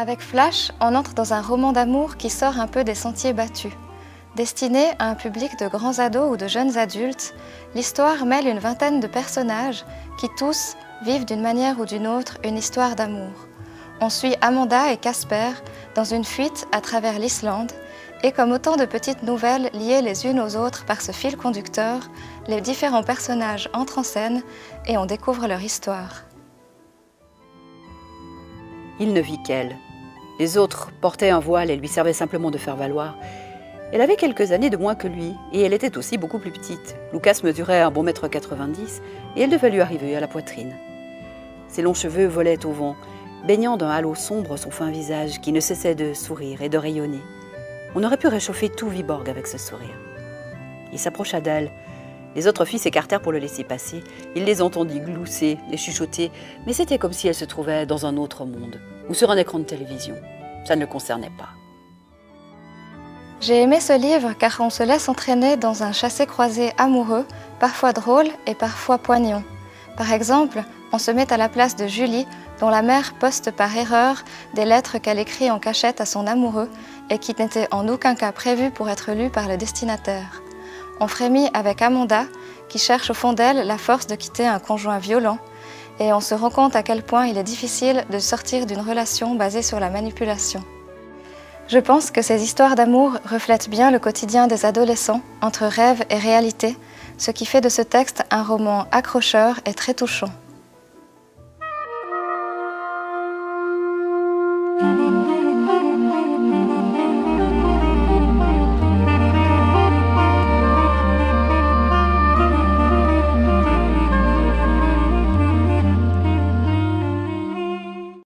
Avec Flash, on entre dans un roman d'amour qui sort un peu des sentiers battus. Destiné à un public de grands ados ou de jeunes adultes, l'histoire mêle une vingtaine de personnages qui tous vivent d'une manière ou d'une autre une histoire d'amour. On suit Amanda et Casper dans une fuite à travers l'Islande et comme autant de petites nouvelles liées les unes aux autres par ce fil conducteur, les différents personnages entrent en scène et on découvre leur histoire. Il ne vit qu'elle. Les autres portaient un voile et lui servaient simplement de faire valoir. Elle avait quelques années de moins que lui, et elle était aussi beaucoup plus petite. Lucas mesurait un bon 1,90 m et elle devait lui arriver à la poitrine. Ses longs cheveux volaient au vent, baignant d'un halo sombre son fin visage qui ne cessait de sourire et de rayonner. On aurait pu réchauffer tout Viborg avec ce sourire. Il s'approcha d'elle. Les autres filles s'écartèrent pour le laisser passer. Il les entendit glousser, les chuchoter, mais c'était comme si elle se trouvait dans un autre monde, ou sur un écran de télévision. Ça ne le concernait pas. J'ai aimé ce livre car on se laisse entraîner dans un chassé-croisé amoureux, parfois drôle et parfois poignant. Par exemple, on se met à la place de Julie, dont la mère poste par erreur des lettres qu'elle écrit en cachette à son amoureux et qui n'étaient en aucun cas prévues pour être lues par le destinataire. On frémit avec Amanda, qui cherche au fond d'elle la force de quitter un conjoint violent, et on se rend compte à quel point il est difficile de sortir d'une relation basée sur la manipulation. Je pense que ces histoires d'amour reflètent bien le quotidien des adolescents, entre rêve et réalité, ce qui fait de ce texte un roman accrocheur et très touchant.